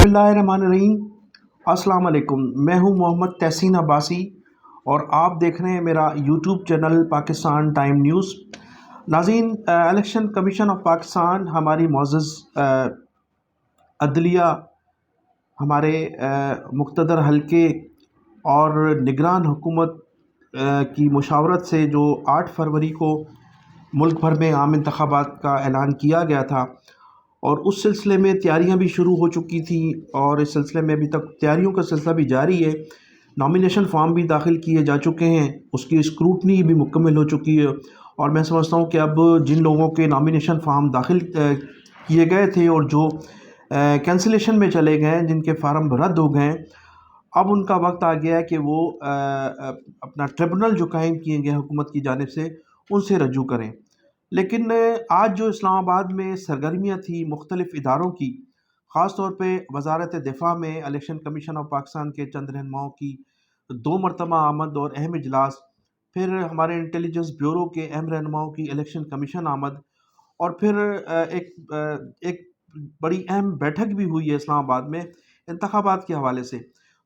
بسم اللہ الرحمن الرحیم۔ السلام علیکم، میں ہوں محمد تحسین عباسی اور آپ دیکھ رہے ہیں میرا YouTube channel Pakistan time news. ناظرین، الیکشن کمیشن آف پاکستان ہماری معزز عدلیہ، ہمارے مقتدر حلقے اور نگران حکومت کی مشاورت سے جو 8 فروری کو ملک بھر میں عام انتخابات کا اعلان کیا گیا تھا اور اس سلسلے میں تیاریاں بھی شروع ہو چکی تھیں اور اس سلسلے میں ابھی تک تیاریوں کا سلسلہ بھی جاری ہے۔ نامینیشن فارم بھی داخل کیے جا چکے ہیں، اس کی اسکروٹنی بھی مکمل ہو چکی ہے اور میں سمجھتا ہوں کہ اب جن لوگوں کے نامینیشن فارم داخل کیے گئے تھے اور جو کینسلیشن میں چلے گئے ہیں، جن کے فارم رد ہو گئے ہیں، اب ان کا وقت آ گیا ہے کہ وہ اپنا ٹریبونل جو قائم کیے گئے حکومت کی جانب سے ان سے رجوع کریں۔ لیکن آج جو اسلام آباد میں سرگرمیاں تھیں مختلف اداروں کی، خاص طور پہ وزارت دفاع میں الیکشن کمیشن آف پاکستان کے چند رہنماؤں کی 2 مرتبہ آمد اور اہم اجلاس، پھر ہمارے انٹیلیجنس بیورو کے اہم رہنماؤں کی الیکشن کمیشن آمد، اور پھر ایک بڑی اہم بیٹھک بھی ہوئی ہے اسلام آباد میں انتخابات کے حوالے سے۔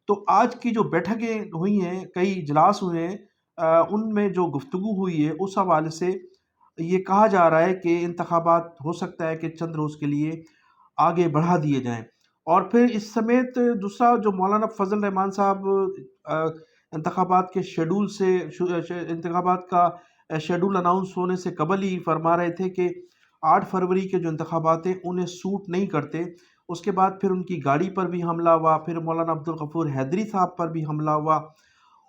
تو آج کی جو بیٹھکیں ہوئی ہیں، کئی اجلاس ہوئے ہیں، ان میں جو گفتگو ہوئی ہے اس حوالے سے یہ کہا جا رہا ہے کہ انتخابات ہو سکتا ہے کہ چند روز کے لیے آگے بڑھا دیے جائیں۔ اور پھر اس سمیت دوسرا جو مولانا فضل الرحمان صاحب انتخابات کے شیڈول سے انتخابات کا شیڈول اناؤنس ہونے سے قبل ہی فرما رہے تھے کہ 8 فروری کے جو انتخابات ہیں انہیں سوٹ نہیں کرتے۔ اس کے بعد پھر ان کی گاڑی پر بھی حملہ ہوا، پھر مولانا عبدالغفور حیدری صاحب پر بھی حملہ ہوا،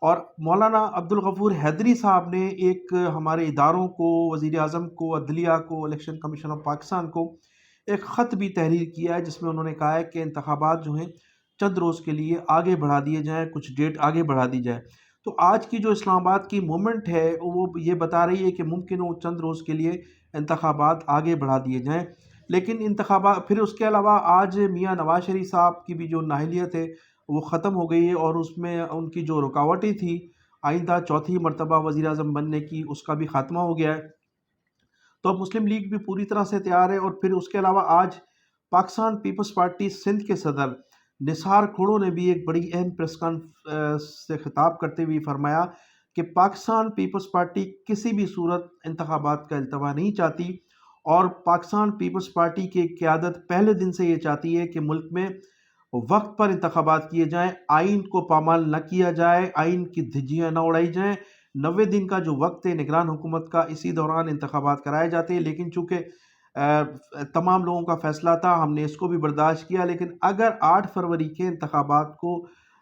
اور مولانا عبدالغفور حیدری صاحب نے ایک ہمارے اداروں کو، وزیر اعظم کو، عدلیہ کو، الیکشن کمیشن آف پاکستان کو ایک خط بھی تحریر کیا ہے، جس میں انہوں نے کہا ہے کہ انتخابات جو ہیں چند روز کے لیے آگے بڑھا دیے جائیں، کچھ ڈیٹ آگے بڑھا دی جائے۔ تو آج کی جو اسلام آباد کی موومنٹ ہے وہ یہ بتا رہی ہے کہ ممکن ہو چند روز کے لیے انتخابات آگے بڑھا دیے جائیں، لیکن انتخابات پھر اس کے علاوہ آج میاں نواز شریف صاحب کی بھی جو نااہلیت ہے وہ ختم ہو گئی ہے، اور اس میں ان کی جو رکاوٹیں تھیں آئندہ 4تھی مرتبہ وزیر اعظم بننے کی، اس کا بھی خاتمہ ہو گیا ہے۔ تو اب مسلم لیگ بھی پوری طرح سے تیار ہے۔ اور پھر اس کے علاوہ آج پاکستان پیپلز پارٹی سندھ کے صدر نثار کھڑو نے بھی ایک بڑی اہم پریس کانفرنس سے خطاب کرتے ہوئے فرمایا کہ پاکستان پیپلز پارٹی کسی بھی صورت انتخابات کا التوا نہیں چاہتی، اور پاکستان پیپلز پارٹی کی قیادت پہلے دن سے یہ چاہتی ہے کہ ملک میں وقت پر انتخابات کیے جائیں، آئین کو پامال نہ کیا جائے، آئین کی دھجیاں نہ اڑائی جائیں۔ 90 دن کا جو وقت ہے نگران حکومت کا، اسی دوران انتخابات کرائے جاتے ہیں، لیکن چونکہ تمام لوگوں کا فیصلہ تھا، ہم نے اس کو بھی برداشت کیا۔ لیکن اگر 8 فروری کے انتخابات کو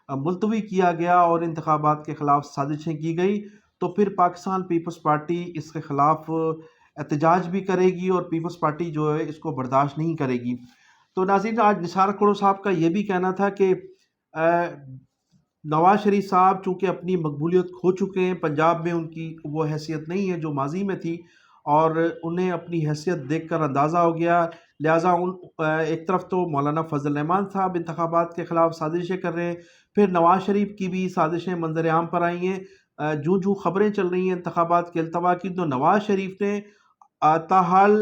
ملتوی کیا گیا اور انتخابات کے خلاف سازشیں کی گئی تو پھر پاکستان پیپلز پارٹی اس کے خلاف احتجاج بھی کرے گی، اور پیپلز پارٹی جو ہے اس کو برداشت نہیں کرے گی۔ تو ناظرین، آج نثار کھڑو صاحب کا یہ بھی کہنا تھا کہ نواز شریف صاحب چونکہ اپنی مقبولیت کھو چکے ہیں، پنجاب میں ان کی وہ حیثیت نہیں ہے جو ماضی میں تھی، اور انہیں اپنی حیثیت دیکھ کر اندازہ ہو گیا، لہٰذا ایک طرف تو مولانا فضل الرحمان صاحب انتخابات کے خلاف سازشیں کر رہے ہیں، پھر نواز شریف کی بھی سازشیں منظر عام پر آئی ہیں۔ جو خبریں چل رہی ہیں انتخابات کے التوا کی، تو نواز شریف نے تاحال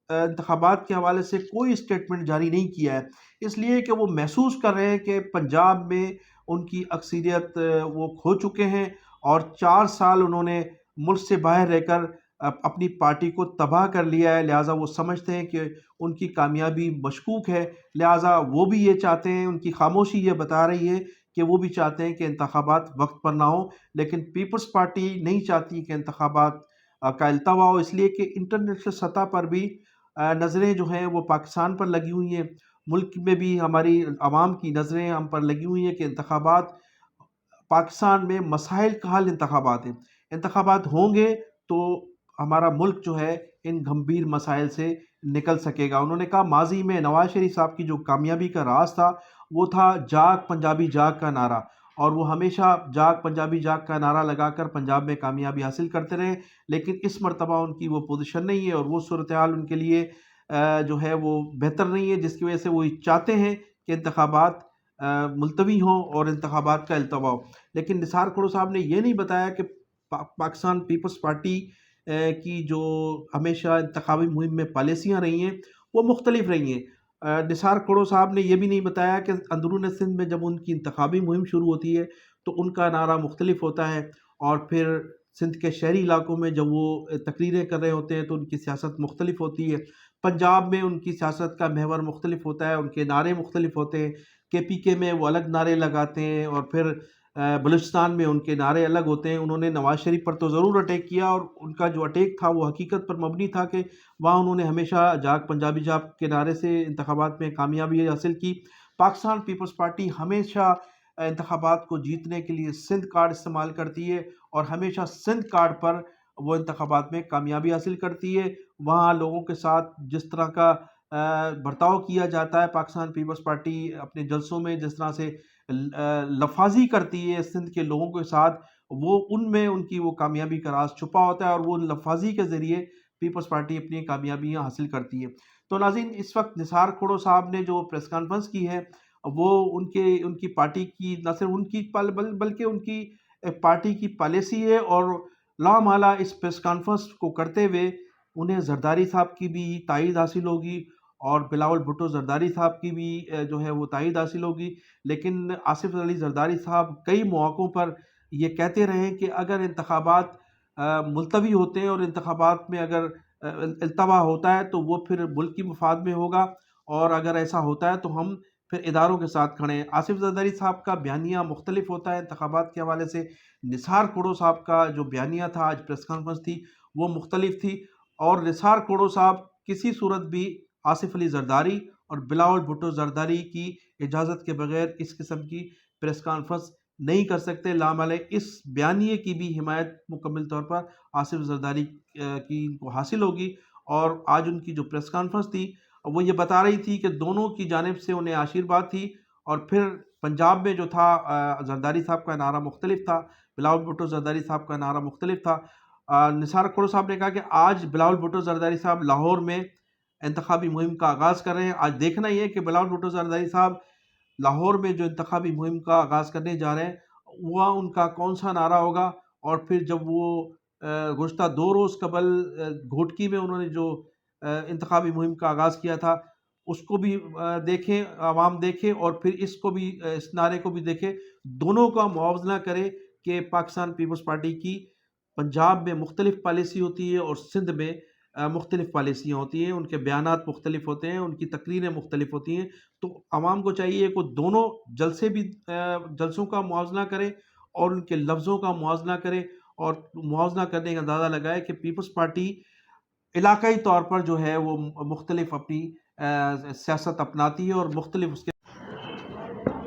انتخابات کے حوالے سے کوئی اسٹیٹمنٹ جاری نہیں کیا ہے، اس لیے کہ وہ محسوس کر رہے ہیں کہ پنجاب میں ان کی اکثریت وہ کھو چکے ہیں، اور 4 سال انہوں نے ملک سے باہر رہ کر اپنی پارٹی کو تباہ کر لیا ہے، لہٰذا وہ سمجھتے ہیں کہ ان کی کامیابی مشکوک ہے، لہٰذا وہ بھی یہ چاہتے ہیں، ان کی خاموشی یہ بتا رہی ہے کہ وہ بھی چاہتے ہیں کہ انتخابات وقت پر نہ ہوں، لیکن پیپلز پارٹی نہیں چاہتی کہ انتخابات کا التوا ہو، اس لیے کہ انٹرنیشنل سطح پر بھی نظریں جو ہیں وہ پاکستان پر لگی ہوئی ہیں، ملک میں بھی ہماری عوام کی نظریں ہم پر لگی ہوئی ہیں کہ انتخابات پاکستان میں مسائل کا حل انتخابات ہیں، انتخابات ہوں گے تو ہمارا ملک جو ہے ان گھمبیر مسائل سے نکل سکے گا۔ انہوں نے کہا ماضی میں نواز شریف صاحب کی جو کامیابی کا راز تھا وہ تھا جاگ پنجابی جاگ کا نعرہ، اور وہ ہمیشہ جاگ پنجابی جاگ کا نعرہ لگا کر پنجاب میں کامیابی حاصل کرتے رہے، لیکن اس مرتبہ ان کی وہ پوزیشن نہیں ہے، اور وہ صورتحال ان کے لیے جو ہے وہ بہتر نہیں ہے، جس کی وجہ سے وہ چاہتے ہیں کہ انتخابات ملتوی ہوں اور انتخابات کا التوا ہو۔ لیکن نثار کھڑو صاحب نے یہ نہیں بتایا کہ پاکستان پیپلز پارٹی کی جو ہمیشہ انتخابی مہم میں پالیسیاں رہی ہیں وہ مختلف رہی ہیں۔ نثار کڑو صاحب نے یہ بھی نہیں بتایا کہ اندرون سندھ میں جب ان کی انتخابی مہم شروع ہوتی ہے تو ان کا نعرہ مختلف ہوتا ہے، اور پھر سندھ کے شہری علاقوں میں جب وہ تقریریں کر رہے ہوتے ہیں تو ان کی سیاست مختلف ہوتی ہے، پنجاب میں ان کی سیاست کا محور مختلف ہوتا ہے، ان کے نعرے مختلف ہوتے ہیں، کے میں وہ الگ نعرے لگاتے ہیں، اور پھر بلوچستان میں ان کے نعرے الگ ہوتے ہیں۔ انہوں نے نواز شریف پر تو ضرور اٹیک کیا، اور ان کا جو اٹیک تھا وہ حقیقت پر مبنی تھا کہ وہاں انہوں نے ہمیشہ جاگ پنجابی جاگ کے نعرے سے انتخابات میں کامیابی حاصل کی۔ پاکستان پیپلز پارٹی ہمیشہ انتخابات کو جیتنے کے لیے سندھ کارڈ استعمال کرتی ہے، اور ہمیشہ سندھ کارڈ پر وہ انتخابات میں کامیابی حاصل کرتی ہے۔ وہاں لوگوں کے ساتھ جس طرح کا برتاؤ کیا جاتا ہے، پاکستان پیپلز پارٹی اپنے جلسوں میں جس طرح سے لفاظی کرتی ہے سندھ کے لوگوں کے ساتھ، وہ ان میں ان کی وہ کامیابی کا راز چھپا ہوتا ہے، اور وہ لفاظی کے ذریعے پیپلز پارٹی اپنی کامیابیاں حاصل کرتی ہے۔ تو ناظرین، اس وقت نثار کھڑو صاحب نے جو پریس کانفرنس کی ہے، وہ ان کی پارٹی کی نہ صرف ان کی بلکہ ان کی پارٹی کی پالیسی ہے، اور لامحالہ اس پریس کانفرنس کو کرتے ہوئے انہیں زرداری صاحب کی بھی تائید حاصل ہوگی، اور بلاول بھٹو زرداری صاحب کی بھی جو ہے وہ تائید حاصل ہوگی۔ لیکن آصف علی زرداری صاحب کئی مواقعوں پر یہ کہتے رہے کہ اگر انتخابات ملتوی ہوتے ہیں اور انتخابات میں اگر التوا ہوتا ہے تو وہ پھر ملک کی مفاد میں ہوگا، اور اگر ایسا ہوتا ہے تو ہم پھر اداروں کے ساتھ کھڑے ہیں۔ آصف زرداری صاحب کا بیانیہ مختلف ہوتا ہے انتخابات کے حوالے سے، نثار کھڑو صاحب کا جو بیانیہ تھا، آج پریس کانفرنس تھی، وہ مختلف تھی، اور نثار کھڑو صاحب کسی صورت بھی آصف علی زرداری اور بلاول بھٹو زرداری کی اجازت کے بغیر اس قسم کی پریس کانفرنس نہیں کر سکتے۔ لامحالہ اس بیانیے کی بھی حمایت مکمل طور پر آصف زرداری کی ان کو حاصل ہوگی، اور آج ان کی جو پریس کانفرنس تھی وہ یہ بتا رہی تھی کہ دونوں کی جانب سے انہیں آشیرواد تھی، اور پھر پنجاب میں جو تھا زرداری صاحب کا نعرہ مختلف تھا، بلاول بھٹو زرداری صاحب کا نعرہ مختلف تھا۔ نثار کھڑو صاحب نے کہا کہ آج بلاول بھٹو زرداری صاحب لاہور میں انتخابی مہم کا آغاز کر رہے ہیں۔ آج دیکھنا یہ ہے کہ بلاول بھٹو زرداری صاحب لاہور میں جو انتخابی مہم کا آغاز کرنے جا رہے ہیں، وہ ان کا کون سا نعرہ ہوگا، اور پھر جب وہ گزشتہ 2 روز قبل گھوٹکی میں انہوں نے جو انتخابی مہم کا آغاز کیا تھا، اس کو بھی دیکھیں، عوام دیکھیں، اور پھر اس کو بھی اس نعرے کو بھی دیکھیں، دونوں کا موازنہ کریں کہ پاکستان پیپلز پارٹی کی پنجاب میں مختلف پالیسی ہوتی ہے اور سندھ میں مختلف پالیسیاں ہوتی ہیں، ان کے بیانات مختلف ہوتے ہیں، ان کی تقریریں مختلف ہوتی ہیں۔ تو عوام کو چاہیے کہ دونوں جلسوں کا موازنہ کریں، اور ان کے لفظوں کا موازنہ کریں، اور موازنہ کرنے کا اندازہ لگائے کہ پیپلز پارٹی علاقائی طور پر جو ہے وہ مختلف اپنی سیاست اپناتی ہے، اور مختلف اس کے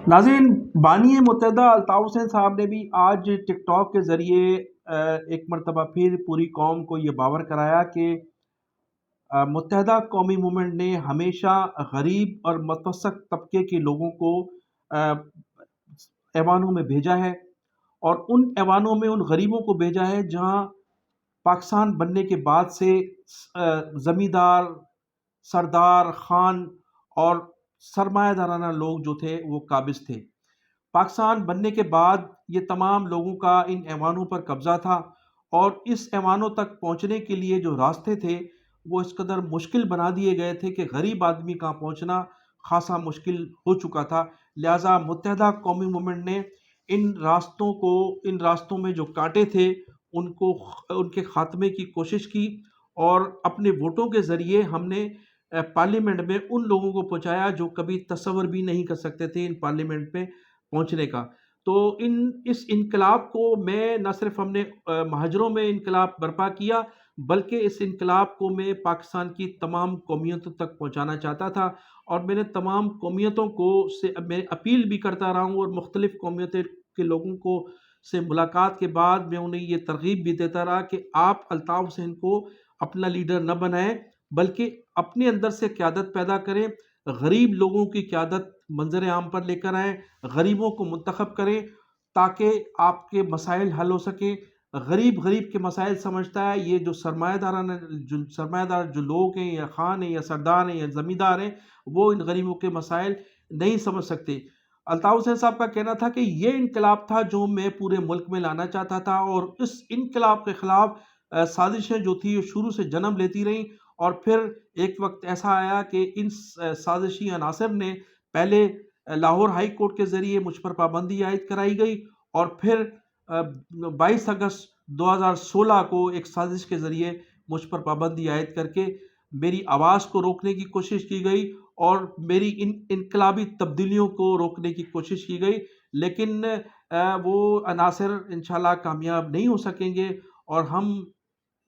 ناظرین، بانی متحدہ الطاف حسین صاحب نے بھی آج ٹک ٹاک کے ذریعے ایک مرتبہ پھر پوری قوم کو یہ باور کرایا کہ متحدہ قومی موومنٹ نے ہمیشہ غریب اور متوسط طبقے کے لوگوں کو ایوانوں میں بھیجا ہے، اور ان ایوانوں میں ان غریبوں کو بھیجا ہے جہاں پاکستان بننے کے بعد سے زمیندار، سردار، خان اور سرمایہ دارانہ لوگ جو تھے وہ قابض تھے۔ پاکستان بننے کے بعد یہ تمام لوگوں کا ان ایوانوں پر قبضہ تھا، اور اس ایوانوں تک پہنچنے کے لیے جو راستے تھے وہ اس قدر مشکل بنا دیے گئے تھے کہ غریب آدمی کا پہنچنا خاصا مشکل ہو چکا تھا۔ لہٰذا متحدہ قومی موومنٹ نے ان راستوں میں جو کانٹے تھے ان کے خاتمے کی کوشش کی، اور اپنے ووٹوں کے ذریعے ہم نے پارلیمنٹ میں ان لوگوں کو پہنچایا جو کبھی تصور بھی نہیں کر سکتے تھے ان پارلیمنٹ میں پہنچنے کا۔ تو اس انقلاب کو نہ صرف ہم نے مہاجروں میں انقلاب برپا کیا، بلکہ اس انقلاب کو میں پاکستان کی تمام قومیتوں تک پہنچانا چاہتا تھا، اور میں نے تمام قومیتوں کو میں اپیل بھی کرتا رہا ہوں، اور مختلف قومیتوں کے لوگوں کو سے ملاقات کے بعد میں انہیں یہ ترغیب بھی دیتا رہا کہ آپ الطاف حسین کو اپنا لیڈر نہ بنائیں، بلکہ اپنے اندر سے قیادت پیدا کریں، غریب لوگوں کی قیادت منظر عام پر لے کر آئیں، غریبوں کو منتخب کریں تاکہ آپ کے مسائل حل ہو سکیں۔ غریب کے مسائل سمجھتا ہے، یہ جو سرمایہ دار جو لوگ ہیں، یا خان ہیں، یا سردار ہیں، یا زمیندار ہیں، وہ ان غریبوں کے مسائل نہیں سمجھ سکتے۔ الطاف حسین صاحب کا کہنا تھا کہ یہ انقلاب تھا جو میں پورے ملک میں لانا چاہتا تھا، اور اس انقلاب کے خلاف سازشیں جو تھی شروع سے جنم لیتی رہیں، اور پھر ایک وقت ایسا آیا کہ ان سازشی عناصر نے پہلے لاہور ہائی کورٹ کے ذریعے مجھ پر پابندی عائد کرائی گئی، اور پھر 22 اگست 2016 کو ایک سازش کے ذریعے مجھ پر پابندی عائد کر کے میری آواز کو روکنے کی کوشش کی گئی اور میری ان انقلابی تبدیلیوں کو روکنے کی کوشش کی گئی، لیکن وہ عناصر انشاءاللہ کامیاب نہیں ہو سکیں گے، اور ہم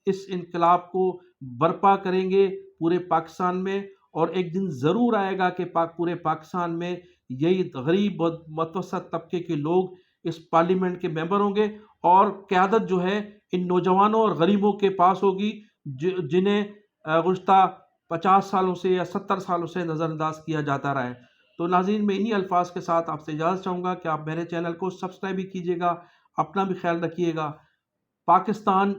اس انقلاب کو برپا کریں گے پورے پاکستان میں، اور ایک دن ضرور آئے گا کہ پورے پاکستان میں یہی غریب اور متوسط طبقے کے لوگ اس پارلیمنٹ کے ممبر ہوں گے، اور قیادت جو ہے ان نوجوانوں اور غریبوں کے پاس ہوگی جنہیں گزشتہ 50 سالوں سے یا 70 سالوں سے نظر انداز کیا جاتا رہا ہے۔ تو ناظرین، میں انہی الفاظ کے ساتھ آپ سے اجازت چاہوں گا کہ آپ میرے چینل کو سبسکرائب بھی کیجیے گا، اپنا بھی خیال رکھیے گا۔ پاکستان